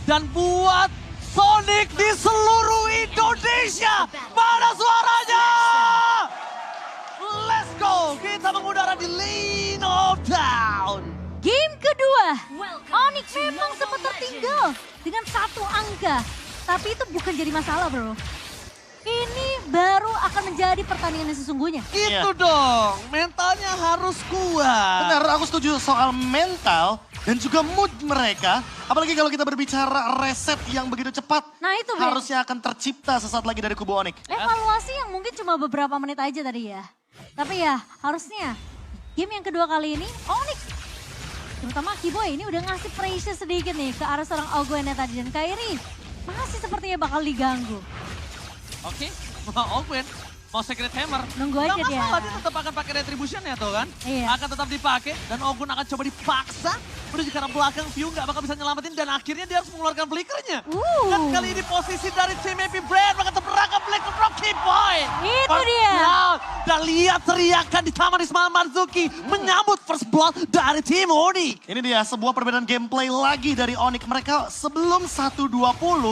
Dan buat Sonic di seluruh Indonesia. Mana suaranya? Let's go. Kita mengudara di Lane of Down. Game kedua, Onyx memang sempat tertinggal dengan 1 angka. Tapi itu bukan jadi masalah bro. Ini baru akan menjadi pertandingan yang sesungguhnya. Itu dong, mentalnya harus kuat. Benar, aku setuju soal mental dan juga mood mereka. Apalagi kalau kita berbicara reset yang begitu cepat. Nah itu Ben, Harusnya akan tercipta sesaat lagi dari kubu Onyx. evaluasi yang mungkin cuma beberapa menit aja tadi ya. Tapi ya harusnya game yang kedua kali ini Onyx, terutama Kiboy ini udah ngasih pressure sedikit nih ke arah seorang Ogwennya tadi. Dan Kairi masih sepertinya bakal diganggu. Oke, Ogwen mau Secret Hammer. Nunggu aja Nggak dia. masalah, dia tetap akan pakai Retribution ya tuh kan. Iya. Akan tetap dipakai dan Ogwen akan coba dipaksa menuju ke arah belakang. View nggak bakal bisa nyelamatin dan akhirnya dia harus mengeluarkan flickernya. Dan kali ini posisi dari tim Happy Brand bakal terperangkap Black Rocky Boy. Itu dia. Dan lihat teriakan di Taman Ismail Marzuki menyambut first blood dari tim Onyx. Ini dia sebuah perbedaan gameplay lagi dari Onyx. Mereka sebelum 1.20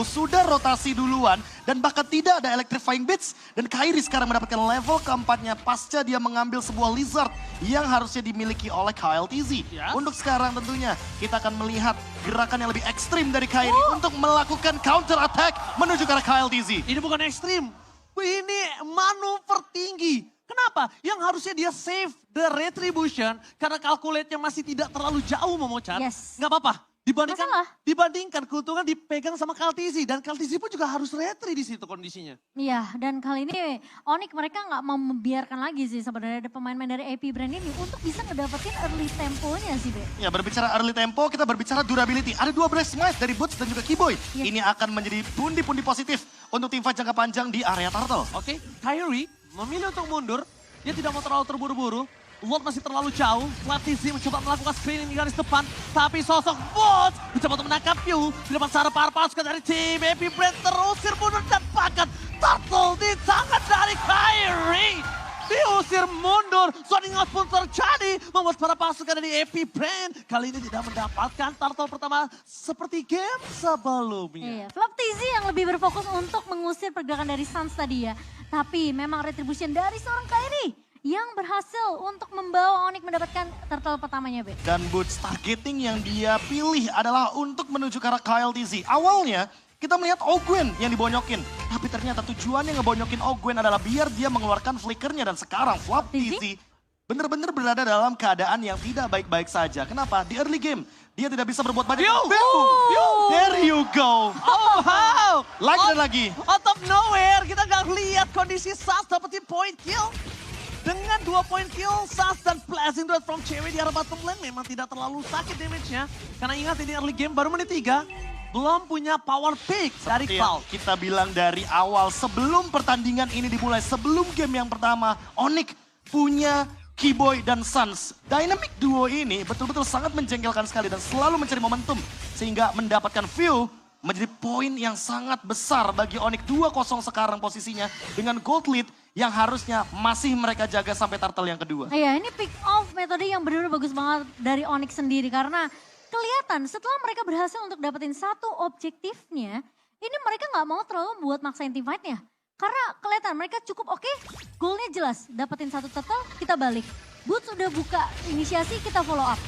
sudah rotasi duluan. Dan bahkan tidak ada electrifying bits. Dan Kairi sekarang mendapatkan level keempatnya pasca dia mengambil sebuah lizard yang harusnya dimiliki oleh KLTZ. Ya. Untuk sekarang tentunya kita akan melihat gerakan yang lebih ekstrim dari Kairi untuk melakukan counter attack menuju ke arah KLTZ. Ini bukan ekstrim, ini manuver tinggi. Kenapa? Yang harusnya dia save the retribution karena calculate-nya masih tidak terlalu jauh memucat. Yes. Nggak apa-apa. Masalah. Dibandingkan keuntungan dipegang sama Kaltizi. Dan Kaltizi pun juga harus retri di situ kondisinya. Iya, dan kali ini Onyx mereka nggak mau membiarkan lagi sih sebenarnya ada pemain-pemain dari AP Brand ini untuk bisa ngedapetin early temponya sih, Be. Ya, berbicara early tempo, kita berbicara durability. Ada 12 smash dari Boots dan juga Kiboy. Yes. Ini akan menjadi pundi-pundi positif untuk tim fight jangka panjang di area Turtle. Oke, Kyrie memilih untuk mundur. Dia tidak mau terlalu terburu-buru. Lord masih terlalu jauh. Latizi mencoba melakukan screening di garis depan. Tapi sosok Bot mencoba untuk menangkap Yu. Di depan Sarah pasukan dari tim Happy Brand terusir mundur dan bahkan Turtle di tangan dari Kyrie. Diusir mundur, Sonic Out pun terjadi. Membuat para pasukan dari Happy Brand kali ini tidak mendapatkan Turtle pertama seperti game sebelumnya. Iya, Flaptizi yang lebih berfokus untuk mengusir pergerakan dari Suns tadi ya. Tapi memang retribution dari seorang Kyrie yang berhasil untuk membawa Onyx mendapatkan turtle pertamanya, Be. Dan Boots targeting yang dia pilih adalah untuk menuju ke arah KLTZ. Awalnya kita melihat Ogwen yang dibonyokin. Tapi ternyata tujuannya ngebonyokin Ogwen adalah biar dia mengeluarkan flickernya. Dan sekarang Flaptizi benar-benar berada dalam keadaan yang tidak baik-baik saja. Kenapa? Di early game dia tidak bisa berbuat banyak. There you go. Oh, wow. Lagi dan lagi. Out of nowhere, kita nggak lihat kondisi Sas dapetin point kill. Dengan 2 point kill, Sas dan Blazing Dart from Cherry di arah bottom lane memang tidak terlalu sakit damage-nya. Karena ingat ini early game baru menit 3, belum punya power pick dari Cloud. Kita bilang dari awal sebelum pertandingan ini dimulai, sebelum game yang pertama, Onyx punya Kiboy dan Suns. Dynamic duo ini betul-betul sangat menjengkelkan sekali dan selalu mencari momentum. Sehingga mendapatkan view menjadi poin yang sangat besar bagi Onyx. 2-0 sekarang posisinya dengan gold lead yang harusnya masih mereka jaga sampai turtle yang kedua. Iya, ini pick off metode yang benar-benar bagus banget dari Onyx sendiri. Karena kelihatan setelah mereka berhasil untuk dapetin satu objektifnya, ini mereka nggak mau terlalu buat maksain team fight-nya. Karena kelihatan mereka cukup oke, goalnya jelas. Dapetin satu turtle, kita balik. Boots udah buka inisiasi, kita follow up.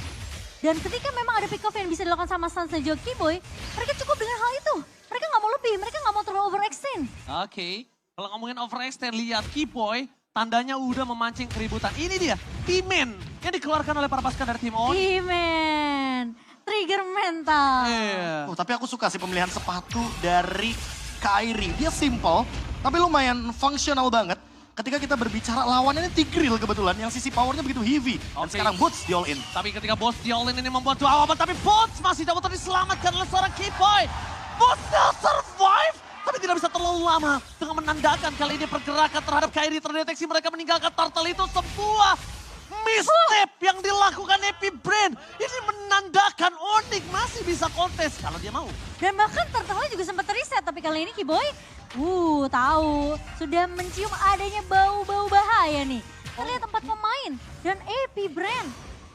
Dan ketika memang ada pick off yang bisa dilakukan sama Suns dan juga Kiboy, mereka cukup dengan hal itu. Mereka nggak mau lebih, mereka nggak mau terlalu overextend. Oke, kalau ngomongin overextend, lihat Kiboy tandanya udah memancing keributan. Ini dia, T-Man yang dikeluarkan oleh para pasukan dari tim Onyx. T-Man, trigger mental. Iya. Oh, tapi aku suka sih pemilihan sepatu dari Kyrie. Dia simple, tapi lumayan fungsional banget. Ketika kita berbicara lawannya ini Tigreal kebetulan yang sisi powernya begitu heavy. Dan Oke. sekarang Boots di all in. Tapi ketika Boots di all in ini membuat dua awan, tapi Boots masih dapat diselamatkan oleh seorang Kiboy. Boots still survive, tapi tidak bisa terlalu lama. Dengan menandakan kali ini pergerakan terhadap Kyrie terdeteksi, mereka meninggalkan turtle itu sebuah misstep yang dilakukan Happy Brand. Ini menandakan Onyx masih bisa kontes kalau dia mau. Dan bahkan turtle juga sempat reset, tapi kali ini Kiboy, tahu, sudah mencium adanya bau-bau bahaya nih. Terlihat tempat pemain dan AP Brand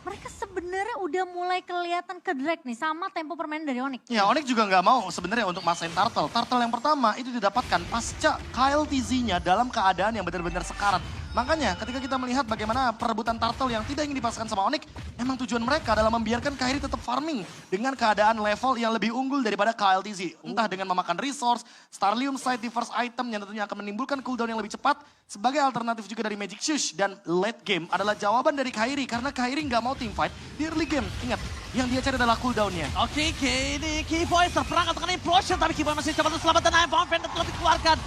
mereka sebenarnya udah mulai kelihatan ke drag nih sama tempo permainan dari Onyx. Ya, Onyx juga nggak mau sebenarnya untuk masain Turtle. Turtle yang pertama itu didapatkan pasca Kyle TZ-nya dalam keadaan yang benar-benar sekarat. Makanya ketika kita melihat bagaimana perebutan Turtle yang tidak ingin dipasangkan sama Onyx, emang tujuan mereka adalah membiarkan Kairi tetap farming dengan keadaan level yang lebih unggul daripada Kyle TZ. Entah dengan memakan resource, Starlium Sight di first item yang tentunya akan menimbulkan cooldown yang lebih cepat, sebagai alternatif juga dari Magic Shush. Dan late game adalah jawaban dari Kairi, karena Kairi nggak mau teamfight di early game. Ingat, yang dia cari adalah cooldownnya. Oke, ini Keyboy terperangkap dengan implosion, tapi Keyboy masih coba untuk selamat dan Ivan Fan telah dikeluarkan.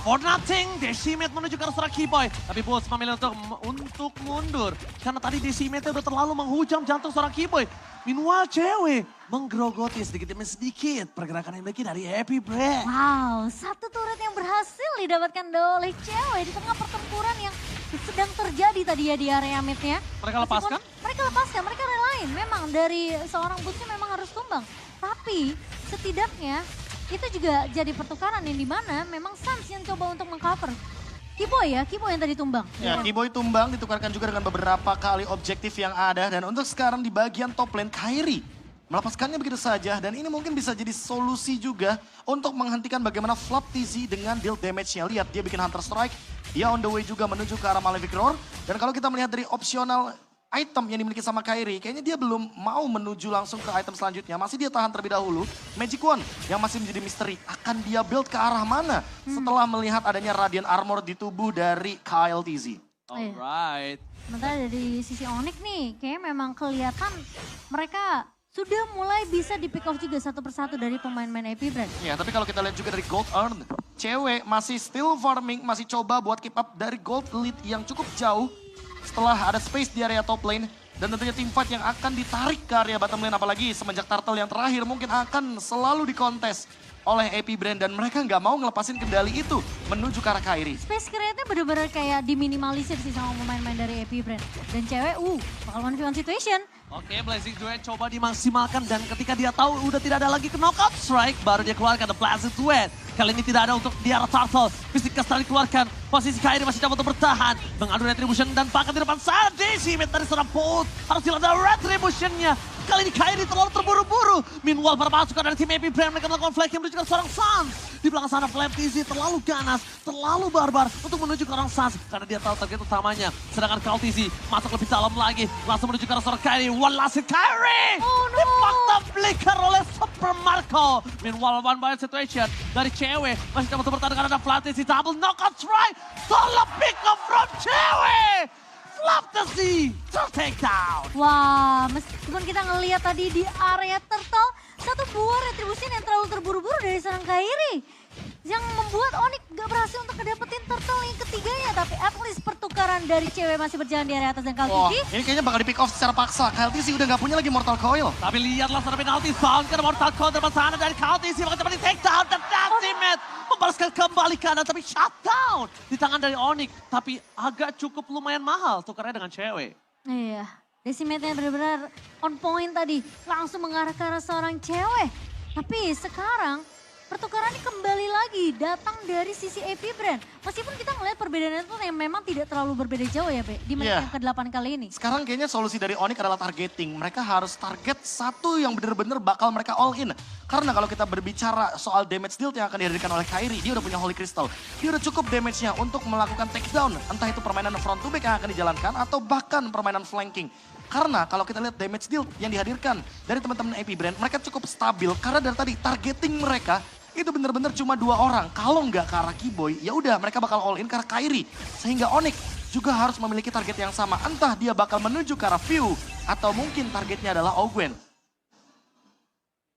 For nothing, Decimate menuju ke arah seorang Keyboy. Tapi Bulls memilih untuk mundur. Karena tadi Decimate udah terlalu menghujam jantung seorang Keyboy. Meanwhile, cewek menggerogoti sedikit demi sedikit pergerakan yang dimiliki dari Happy Bread. Wow, satu turret yang berhasil didapatkan oleh cewek di tengah pertempuran yang sedang terjadi tadi ya di area mid-nya. Mereka lepaskan? Mereka lepaskan, mereka relain. Memang dari seorang Boots memang harus tumbang. Tapi setidaknya itu juga jadi pertukaran yang dimana memang Suns yang coba untuk mengcover. Keyboy yang tadi tumbang. Ya, Keyboy tumbang ditukarkan juga dengan beberapa kali objektif yang ada. Dan untuk sekarang di bagian top lane, Kairi melepaskannya begitu saja. Dan ini mungkin bisa jadi solusi juga untuk menghentikan bagaimana Flop TZ dengan deal damage-nya. Lihat, dia bikin Hunter Strike. Dia on the way juga menuju ke arah Malefic Roar. Dan kalau kita melihat dari opsional item yang dimiliki sama Kairi, kayaknya dia belum mau menuju langsung ke item selanjutnya. Masih dia tahan terlebih dahulu. Magic Wand yang masih menjadi misteri. Akan dia build ke arah mana setelah melihat adanya Radiant Armor di tubuh dari Kyle TZ. Alright. Sementara dari sisi Onyx nih, kayaknya memang kelihatan mereka sudah mulai bisa di pick off juga satu persatu dari pemain-pemain AP Brand. Ya, tapi kalau kita lihat juga dari gold earn, cewek masih still farming, masih coba buat keep up dari gold lead yang cukup jauh. Setelah ada space di area top lane, dan tentunya team fight yang akan ditarik ke area bottom lane, apalagi semenjak Turtle yang terakhir mungkin akan selalu dikontes oleh AP Brand, dan mereka nggak mau ngelepasin kendali itu menuju ke arah Kairi. Space create-nya bener-bener kayak diminimalisir sih sama pemain-pemain dari AP Brand. Dan cewek, bakal 1v1 situation. Oke, Blazing Duet coba dimaksimalkan dan ketika dia tahu udah tidak ada lagi ke knockout strike, baru dia keluarkan The Blazing Duet. Kali ini tidak ada untuk di arah Turtle. Fisik Kestal dikeluarkan. Posisi Kairi masih coba untuk bertahan. Mengadu Retribution dan bahkan di depan sana Decimate dari seorang Bolt. Harus dilanda Retribution-nya. Kali ini Kairi terlalu terburu-buru. Meanwhile para pasukan dari tim AP Brand mereka melakukan flanking menuju ke seorang Suns. Di belakang sana Flame TZ terlalu ganas, terlalu barbar untuk menuju ke orang Suns. Karena dia tahu target utamanya. Sedangkan Kyle TZ masuk lebih dalam lagi. Langsung menuju ke arah seorang Kairi. One last hit Kairi. Oh no. Dipaksa flicker oleh Super Marco. Meanwhile one by situation dari cewek. Masih coba untuk bertahan dengan ada Flame TZ. Double knockout strike. Solo pick up from cewek. Flop the Z to take down. Wah, meskipun kita ngelihat tadi di area Turtle, satu buah retribusi yang terlalu terburu-buru dari seorang Kairi. Yang membuat Onyx gak berhasil untuk ngedapetin Turtle yang ketiganya. Tapi at least pertukaran dari cewek masih berjalan di area atas dan Kyle TZ. Ini kayaknya bakal di pick off secara paksa. Kyle TZ udah nggak punya lagi Mortal Coil. Tapi lihatlah seorang penalti found ke Mortal Coil depan sana dari Kyle TZ. Maka cepat di take down dan Decimate membalaskan kembali kanan tapi shutdown di tangan dari Onyx. Tapi agak cukup lumayan mahal tukarnya dengan cewek. Iya, Decimate-nya benar-benar on point tadi. Langsung mengarah ke arah seorang cewek. Tapi sekarang pertukarannya kembali lagi datang dari sisi AP Brand. Meskipun kita ngelihat perbedaannya itu yang memang tidak terlalu berbeda jauh ya, Be, di menit yang ke-8 kali ini. Sekarang kayaknya solusi dari Onyx adalah targeting. Mereka harus target satu yang benar-benar bakal mereka all in. Karena kalau kita berbicara soal damage deal yang akan dihadirkan oleh Kairi, dia udah punya Holy Crystal. Dia udah cukup damage-nya untuk melakukan takedown. Entah itu permainan front to back yang akan dijalankan atau bahkan permainan flanking. Karena kalau kita lihat damage deal yang dihadirkan dari teman-teman AP Brand, mereka cukup stabil. Karena dari tadi targeting mereka itu benar-benar cuma 2 orang. Kalau nggak ke arah Keyboy, ya udah mereka bakal all in ke arah Kairi. Sehingga Onyx juga harus memiliki target yang sama. Entah dia bakal menuju ke arah View atau mungkin targetnya adalah Ogwen.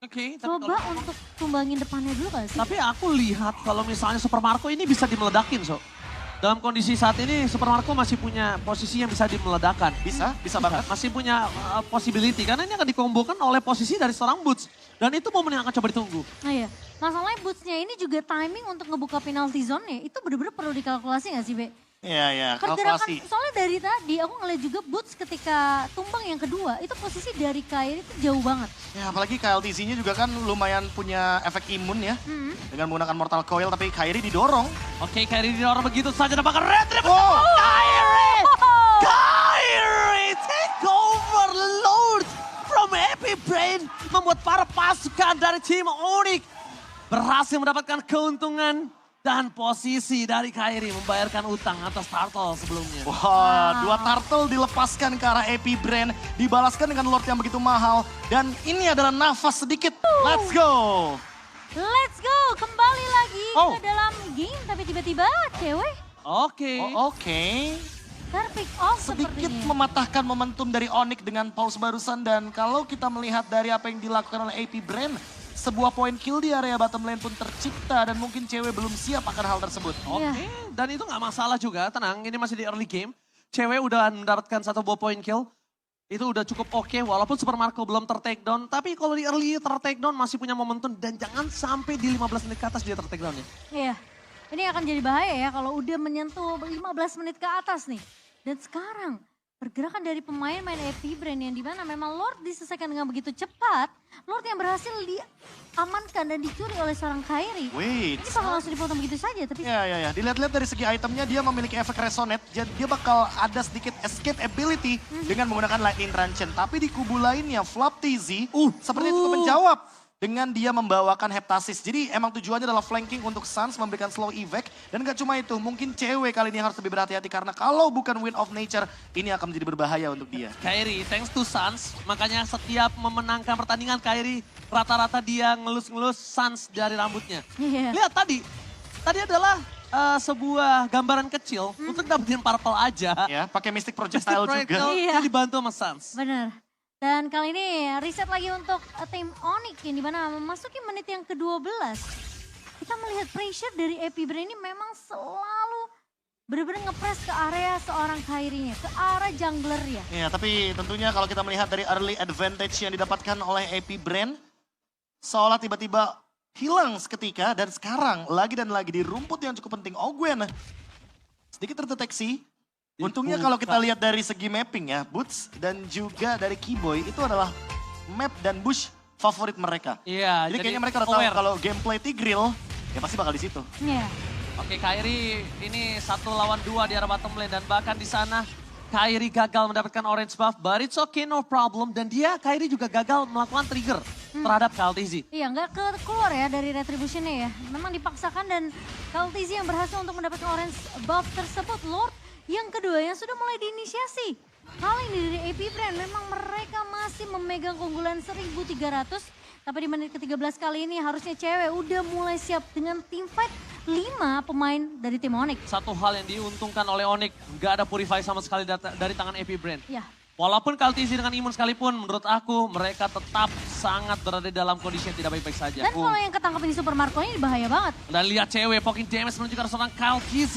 Oke, Coba untuk tumbangin depannya dulu gak sih? tapi aku lihat kalau misalnya Super Marco ini bisa dimeledakin, so. Dalam kondisi saat ini Super Marco masih punya posisi yang bisa dimeledakan. Bisa banget. Masih punya possibility karena ini akan dikombokan oleh posisi dari seorang Boots. Dan itu momen yang akan coba ditunggu. Nah iya, masalahnya Boots-nya ini juga timing untuk ngebuka penalty zone-nya itu bener-bener perlu dikalkulasi gak sih, Be? Iya, Pergerakan, kalkulasi. soalnya dari tadi aku ngeliat juga Boots ketika tumbang yang kedua, itu posisi dari Kairi itu jauh banget. Ya apalagi Kyle TZ-nya juga kan lumayan punya efek imun ya. Dengan menggunakan Mortal Coil, tapi Kairi didorong. Oke, Kairi didorong begitu saja dapatkan Red Rip. Oh. Kairi! Kairi take over Epic Brain membuat para pasukan dari tim Onyx berhasil mendapatkan keuntungan dan posisi dari Kairi membayarkan utang atas Turtle sebelumnya. Wah, dua turtle dilepaskan ke arah Epic Brain, dibalaskan dengan Lord yang begitu mahal. Dan ini adalah nafas sedikit. Let's go! Let's go, kembali lagi Oh. ke dalam game, tapi tiba-tiba cewek Oke. Oke. terpick off Sedikit sepertinya. mematahkan momentum dari Onyx dengan pause barusan. Dan kalau kita melihat dari apa yang dilakukan oleh Epic Brain, sebuah point kill di area bottom lane pun tercipta. Dan mungkin cewek belum siap akan hal tersebut. Oke, dan itu nggak masalah juga, tenang, ini masih di early game. Cewek udah mendapatkan 1 buah point kill, itu udah cukup oke, walaupun Super Marco belum ter-takedown. Tapi kalau di early ter-takedown masih punya momentum dan jangan sampai di 15 menit ke atas dia ter-takedown ya. Iya, ini akan jadi bahaya ya kalau udah menyentuh 15 menit ke atas nih. Dan sekarang pergerakan dari pemain main Epic Brain yang dimana memang Lord diselesaikan dengan begitu cepat. Lord yang berhasil diamankan dan dicuri oleh seorang Kairi. Wait. Ini bakal langsung dipotong begitu saja, tapi Ya. Dilihat-lihat dari segi itemnya dia memiliki efek resonate. Jadi dia bakal ada sedikit escape ability dengan menggunakan lightning transient. Tapi di kubu lainnya Flop TZ seperti itu menjawab dengan dia membawakan Heptasis. Jadi emang tujuannya adalah flanking untuk Suns memberikan slow evac. Dan gak cuma itu, mungkin cewek kali ini harus lebih berhati-hati karena kalau bukan Wind of Nature ini akan menjadi berbahaya untuk dia. Kairi, thanks to Suns, makanya setiap memenangkan pertandingan Kairi, rata-rata dia ngelus-ngelus Suns dari rambutnya. Iya. Lihat tadi adalah sebuah gambaran kecil untuk dapetin purple aja. Ya, pakai Mystic Projectile juga. Projectile Iya. itu dibantu sama Suns. benar. Dan kali ini riset lagi untuk tim Onyx yang dimana memasuki menit yang ke-12. Kita melihat pressure dari Epic Brain ini memang selalu benar-benar ngepres ke area seorang Kairinya, ke arah junglernya. Ya, tapi tentunya kalau kita melihat dari early advantage yang didapatkan oleh Epic Brain, seolah tiba-tiba hilang seketika dan sekarang lagi dan lagi di rumput yang cukup penting. Ogwen sedikit terdeteksi. Untungnya kalau kita lihat dari segi mapping ya, Boots dan juga dari Keyboy itu adalah map dan bush favorit mereka. Iya, Jadi kayaknya mereka udah tahu aware. kalau gameplay Tigreal ya pasti bakal di situ. Iya. Oke, Kairi ini 1 lawan 2 di arah bottom lane dan bahkan di sana Kairi gagal mendapatkan orange buff, but it's okay, no problem. Dan Kairi juga gagal melakukan trigger terhadap KLTZ. Iya, nggak keluar ya dari retributionnya ya. Memang dipaksakan dan KLTZ yang berhasil untuk mendapatkan orange buff tersebut. Lord yang kedua yang sudah mulai diinisiasi. Kali ini dari Epic Brain memang mereka masih memegang keunggulan 1300. Tapi di menit ke-13 kali ini harusnya cewek udah mulai siap dengan tim fight 5 pemain dari tim Onyx. Satu hal yang diuntungkan oleh Onyx, nggak ada purify sama sekali dari tangan Epic Brain. Ya, Walaupun KLTZ dengan imun sekalipun, menurut aku mereka tetap sangat berada dalam kondisi yang tidak baik-baik saja. dan kalau yang ketangkep ini Super Marco ini bahaya banget. Dan lihat cewek, poking damage menunjukkan seorang KLTZ.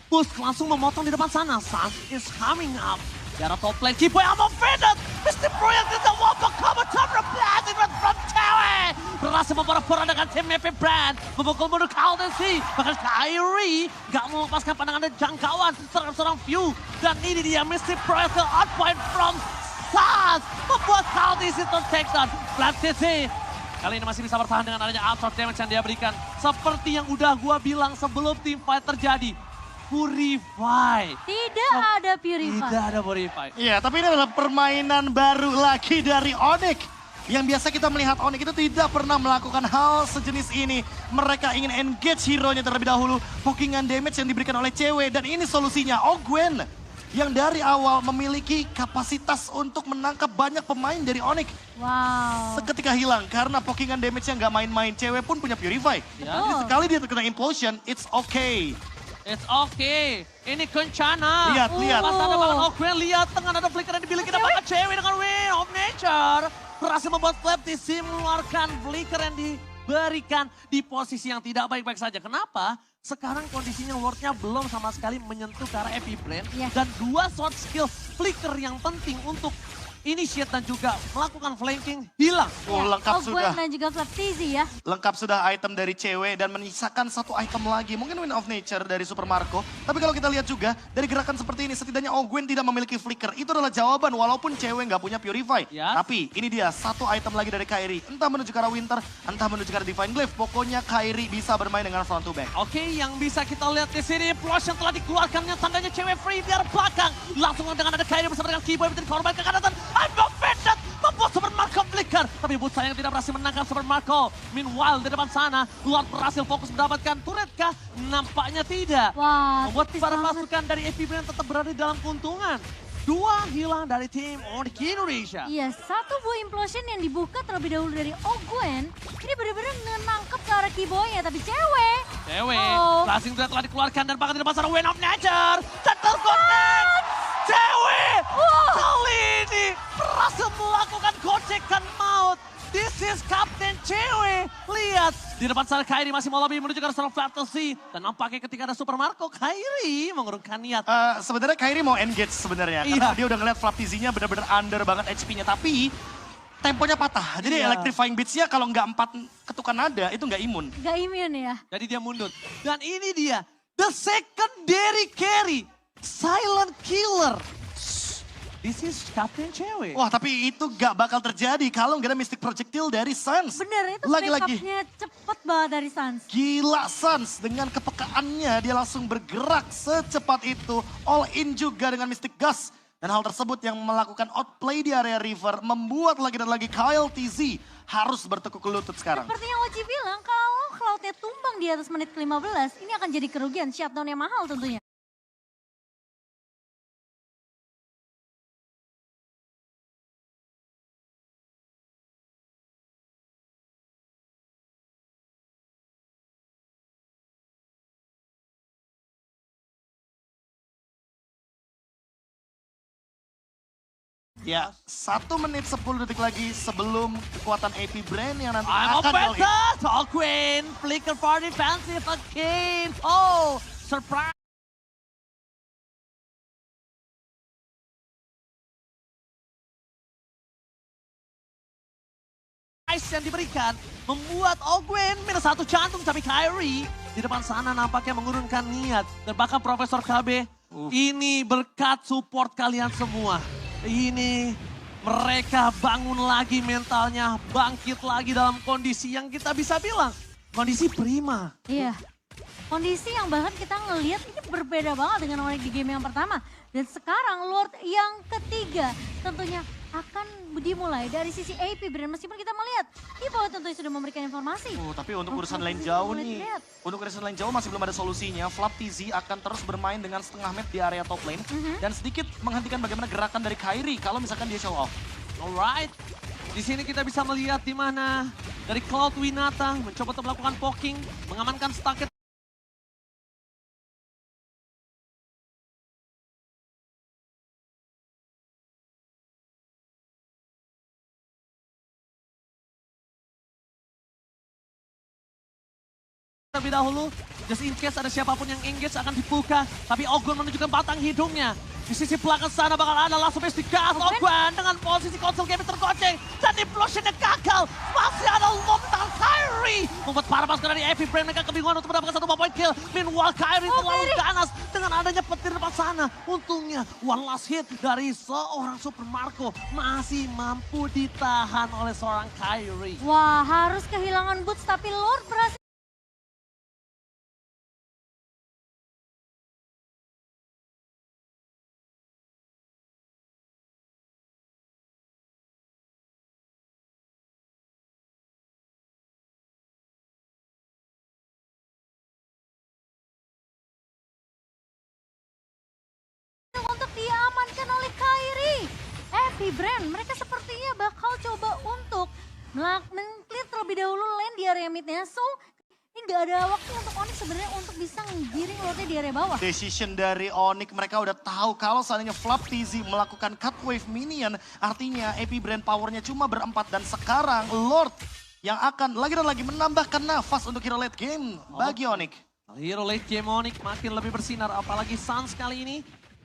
Push langsung memotong di depan sana. Sun is coming up. Di arah top lane, Kiboy I'm offended. Mr. Project tidak wabak cover top replanting from cewek. Berhasil memperah dengan tim Epic Brand. Memukul mundur KLTZ. Bahkan Kairi gak mau melepaskan pandangan dan jangkauan terhadap seorang view. Dan ini dia Mr. Project on point from Suns. Membuat KLTZ tertakedown. KLTZ kali ini masih bisa bertahan dengan adanya absorb damage yang dia berikan. Seperti yang udah gua bilang sebelum team fight terjadi. Purify. Tidak ada Purify. Tidak ada Purify. Iya, tapi ini adalah permainan baru lagi dari Onyx. Yang biasa kita melihat Onyx itu tidak pernah melakukan hal sejenis ini. Mereka ingin engage hero-nya terlebih dahulu. Pokingan damage yang diberikan oleh cewek. Dan ini solusinya, Ogwen. Yang dari awal memiliki kapasitas untuk menangkap banyak pemain dari Onyx. Wow. Seketika hilang karena pokingan damage-nya nggak main-main. Cewek pun punya Purify. Ya. Jadi sekali dia terkena implosion, it's okay. It's okay. Ini kencana. Lihat. Pas ada banget Ogwen, lihat tengah ada flicker yang dimiliki dapat cewek dengan Wind of Nature. Berhasil membuat Flap TZ mengeluarkan flicker yang diberikan di posisi yang tidak baik-baik saja. Kenapa? Sekarang kondisinya Lordnya belum sama sekali menyentuh ke arah Epic Brain. Iya. Dan 2 short skill flicker yang penting untuk initiate dan juga melakukan flanking hilang. Oh, lengkap Ogwen sudah. dan juga Flap TZ ya. Lengkap sudah item dari cewek dan menyisakan 1 item lagi. Mungkin Wind of Nature dari Super Marco. Tapi kalau kita lihat juga dari gerakan seperti ini setidaknya Ogwen tidak memiliki flicker. Itu adalah jawaban walaupun cewek nggak punya Purify. Ya. Tapi ini dia 1 item lagi dari Kairi. Entah menuju ke arah Winter, entah menuju ke arah Divine Glyph. Pokoknya Kairi bisa bermain dengan front to back. Oke, yang bisa kita lihat di sini, Flash yang telah dikeluarkannya, tangganya cewek free biar belakang. Langsung dengan ada Kairi bersama dengan Keyboy menjadi korban kekanasan. I'm offended, membuat Super Marco Flick Flicker. Tapi Boots sayang tidak berhasil menangkap Super Marco. Meanwhile di depan sana, Lord berhasil fokus mendapatkan turret kah? Nampaknya tidak. Wah, Membuat tipis para banget. pasukan dari AP Brand tetap berada di dalam keuntungan. 2 hilang dari tim Onyx Indonesia. Iya, satu buah implosion yang dibuka terlebih dahulu dari Ogwen. Ini benar-benar menangkap ke arah Kiboy-nya, tapi cewek. Oh. Flashing Thread telah dikeluarkan dan bahkan di depan sana Win of Nature. Settle Connect. Cewek. Kali ini berhasil melakukan gocekan maut. This is Captain Cewek. Lihat, di depan sana Kairi masih mau lobby menuju ke arah Storm Fantasy. Dan nampaknya ketika ada Super Marco, Kairi mengurungkan niat. Sebenarnya Kairi mau engage sebenarnya. Karena dia udah ngeliat Flap TZ-nya bener-bener under banget HP-nya. Tapi temponya patah. Jadi Electrifying Beats-nya kalau nggak 4 ketukan nada itu nggak imun. Gak imun ya. Jadi dia mundur. Dan ini dia, the secondary carry. Silent Killer. This is Captain Cewek. Wah tapi itu gak bakal terjadi kalau nggak ada Mystic Projectile dari Sans. Bener, itu Lagi-lagi. backupnya cepet banget dari Sans. Gila Sans dengan kepekaannya dia langsung bergerak secepat itu. All in juga dengan Mystic Gus. Dan hal tersebut yang melakukan outplay di area river membuat lagi dan lagi Kyle TZ harus bertekuk lutut sekarang. Seperti yang Oji bilang, kalau Cloud-nya tumbang di atas menit ke-15, ini akan jadi kerugian, shutdown yang mahal tentunya. Ya, 1 menit 10 detik lagi sebelum kekuatan AP Brand yang nanti I'm akan all in. offensive. Oh, Queen. Flicker for defensive again. Oh, surprise. Yang diberikan membuat Ogwen minus 1 jantung, tapi Kyrie di depan sana nampaknya mengurungkan niat. Dan bahkan Profesor KB, ini berkat support kalian semua. Ini mereka bangun lagi mentalnya, bangkit lagi dalam kondisi yang kita bisa bilang kondisi prima. Iya, kondisi yang bahkan kita ngelihat ini berbeda banget dengan Onyx di game yang pertama. Dan sekarang Lord yang ketiga tentunya akan dimulai dari sisi AP Brand. Meskipun kita melihat Kiboy tentunya sudah memberikan informasi. Tapi untuk urusan Untuk lane posisi jauh mulai nih, dilihat. untuk urusan lane jauh masih belum ada solusinya. Flap TZ akan terus bermain dengan setengah map di area top lane. Dan sedikit menghentikan bagaimana gerakan dari Kairi kalau misalkan dia show off. Alright, di sini kita bisa melihat di mana dari Cloud Winata mencoba untuk melakukan poking, mengamankan Stucket. Terlebih dahulu, just in case ada siapapun yang engage akan dibuka. Tapi Ogwen menunjukkan batang hidungnya. Di sisi belakang sana bakal ada langsung base digas Ogwen dengan posisi konsol game tergoceng. Dan implosionnya gagal. Masih ada lob tangan Kyrie. Membuat para pasukan dari AP Brand mereka kebingungan untuk mendapatkan 1 point kill. Meanwhile Kyrie terlalu ganas dengan adanya petir depan sana. Untungnya one last hit dari seorang Super Marco masih mampu ditahan oleh seorang Kyrie. Wah, harus kehilangan boots tapi Lord berhasil. Untuk diamankan oleh Kyrie. AP Brand, mereka sepertinya bakal coba untuk meng-clear terlebih dahulu lane di area midnya. So, ini nggak ada waktu untuk Onyx sebenarnya untuk bisa ngiring Lordnya di area bawah. Decision dari Onyx, mereka udah tahu kalau seandainya Flap TZ melakukan cut wave minion, artinya AP Brand powernya cuma berempat. Dan sekarang Lord yang akan lagi dan lagi menambahkan nafas untuk hero late game bagi Onyx. Hero late game Onyx makin lebih bersinar, apalagi Sans kali ini.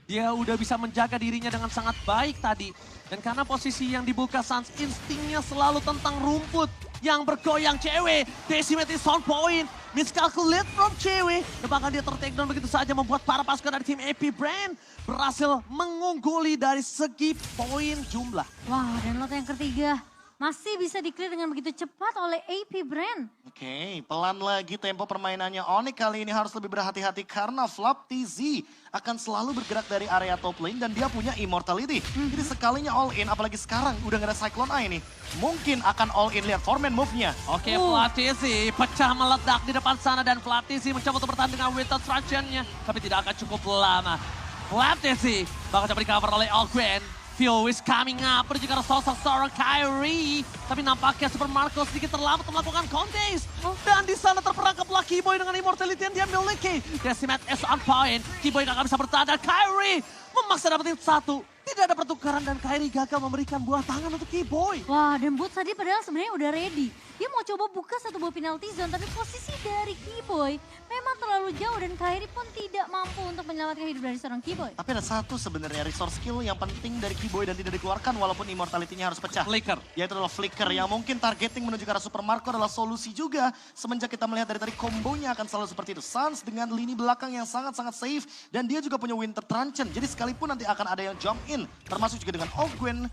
Dia udah bisa menjaga dirinya dengan sangat baik tadi. Dan karena posisi yang dibuka Sans, instingnya selalu tentang rumput yang bergoyang Cewek. Decimated sound point, miscalculate from Cewek. Dan bahkan dia ter-take down begitu saja membuat para pasukan dari tim AP Brand berhasil mengungguli dari segi poin jumlah. Wah, dan Lord yang ketiga masih bisa di-clear dengan begitu cepat oleh AP Brand. Oke, pelan lagi tempo permainannya. Onyx kali ini harus lebih berhati-hati karena Flap TZ akan selalu bergerak dari area top lane dan dia punya immortality. Jadi sekalinya all in, apalagi sekarang udah gak ada Cyclone Eye nih. Mungkin akan all in, lihat foreman move-nya. Oke, Flatisi pecah meledak di depan sana dan Flatisi mencoba untuk bertahan dengan Winter Traction-nya. Tapi tidak akan cukup lama. Flatisi bakal coba di-cover oleh Ogwen. Fuel is coming up, menuju ke arah sosok seorang Kyrie. Tapi nampaknya Super Marco sedikit terlambat melakukan contest. Dan di sana terperangkaplah Keyboy dengan immortality yang dia miliki. Decimate is on point, Keyboy gak akan bisa bertahan dan Kyrie memaksa dapetin satu. Tidak ada pertukaran dan Kyrie gagal memberikan buah tangan untuk Keyboy. Wah, dan Boots tadi padahal sebenarnya udah ready. Dia mau coba buka satu buah penalty zone, tapi posisi dari Keyboy memang terlalu jauh dan Kyrie pun tidak mampu untuk menyelamatkan hidup dari seorang Keyboy. Tapi ada satu sebenarnya resource skill yang penting dari Keyboy dan tidak dikeluarkan walaupun immortality-nya harus pecah. Flicker. Yaitu adalah Flicker yang mungkin targeting menuju ke arah Super Marco adalah solusi juga. Semenjak kita melihat dari tadi kombonya akan selalu seperti itu. Suns dengan lini belakang yang sangat-sangat safe dan dia juga punya Winter Truncheon. Jadi sekalipun nanti akan ada yang jump in, termasuk juga dengan Ogwen,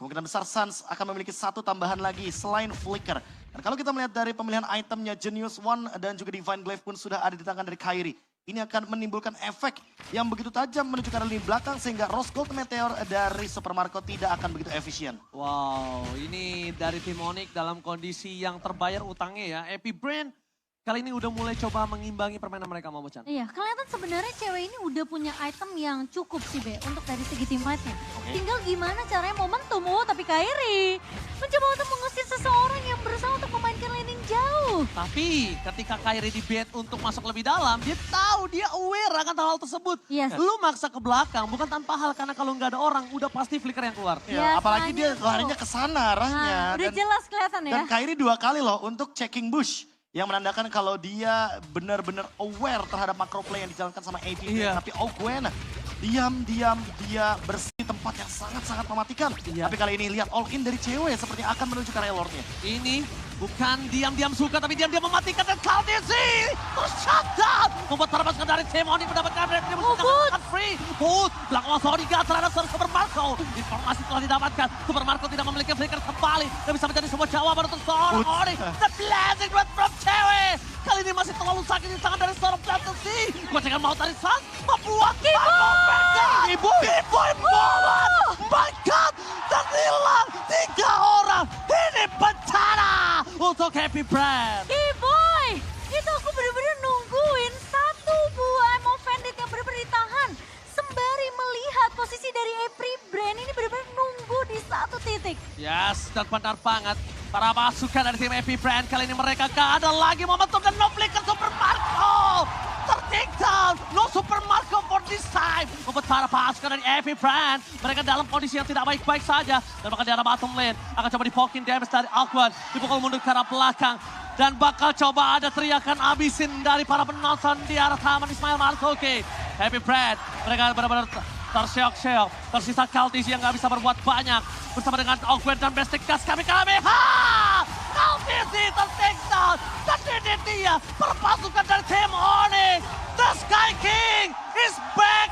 kemungkinan besar Suns akan memiliki satu tambahan lagi selain Flicker. Dan kalau kita melihat dari pemilihan itemnya, Genius One dan juga Divine Glaive pun sudah ada di tangan dari Kyrie. Ini akan menimbulkan efek yang begitu tajam menuju ke arah lini belakang sehingga Rose Gold Meteor dari Super Marco tidak akan begitu efisien. Wow, ini dari tim Onyx dalam kondisi yang terbayar utangnya ya. AP Brand kali ini udah mulai coba mengimbangi permainan mereka, Mama Chan. Iya, kelihatan sebenarnya cewek ini udah punya item yang cukup sih, Be, untuk dari segi team fight-nya. Tinggal gimana caranya momentum, tapi Kyrie mencoba untuk mengusir seseorang yang berusaha untuk memainkan laning jauh. Tapi ketika Kyrie di bait untuk masuk lebih dalam, dia tahu, dia aware akan hal tersebut. Yes. Lu maksa ke belakang, bukan tanpa hal, karena kalau nggak ada orang, udah pasti flicker yang keluar. Ya, apalagi dia Biasanya larinya tuh. ke sana arahnya. Nah, udah jelas kelihatan ya. Dan Kyrie 2 kali loh untuk checking bush. Yang menandakan kalau dia benar-benar aware terhadap macro play yang dijalankan sama AP. Iya. Tapi Ogwen diam-diam dia bersih tempat yang sangat-sangat mematikan. Iya. Tapi kali ini lihat all in dari cewek seperti akan menuju ke area lordnya. Ini bukan diam-diam suka, tapi diam-diam mematikan dan Khaleesi terus shutdown. Membuat harapan dari tim Onyx mendapatkan revenue menggunakan free. Boot belakang Soniga terhadap Super Marco. Informasi telah didapatkan. Super Marco tidak memiliki flicker kembali. Dan bisa menjadi sebuah jawaban untuk seorang Onyx. The blazing red from cewek. Kali ini masih terlalu sakit di tangan dari seorang Fantasy. Gocengan mau dari Suns membuat Keyboy moment. My God, terhilang 3 orang. Ini bencana untuk Happy Brand. Keyboy, itu aku bener-bener nungguin satu buah Ammo Bandit yang bener-bener ditahan. Sembari melihat posisi dari AP Brand ini bener-bener nunggu di satu titik. Yes, dan benar banget. Para pasukan dari tim AP Brand kali ini mereka gak ada lagi momentum dan no flicker Super Marco. Take down, no Super Marco for this time. Membuat para pasukan dari AP Brand, mereka dalam kondisi yang tidak baik-baik saja. Dan bahkan di arah bottom lane, akan coba dipokin damage dari Ogwen. Dipukul mundur ke arah belakang. Dan bakal coba ada teriakan abisin dari para penonton di arah Taman Ismail Marzuki. AP Brand, mereka benar-benar terseok-seok. Tersisa Khaleesi yang gak bisa berbuat banyak. Bersama dengan Ogwen dan Bestik Gas kami-kami. Khaleesi ter-take down. Dan ini dia perpasukan dari tim Onyx. The Sky King is back.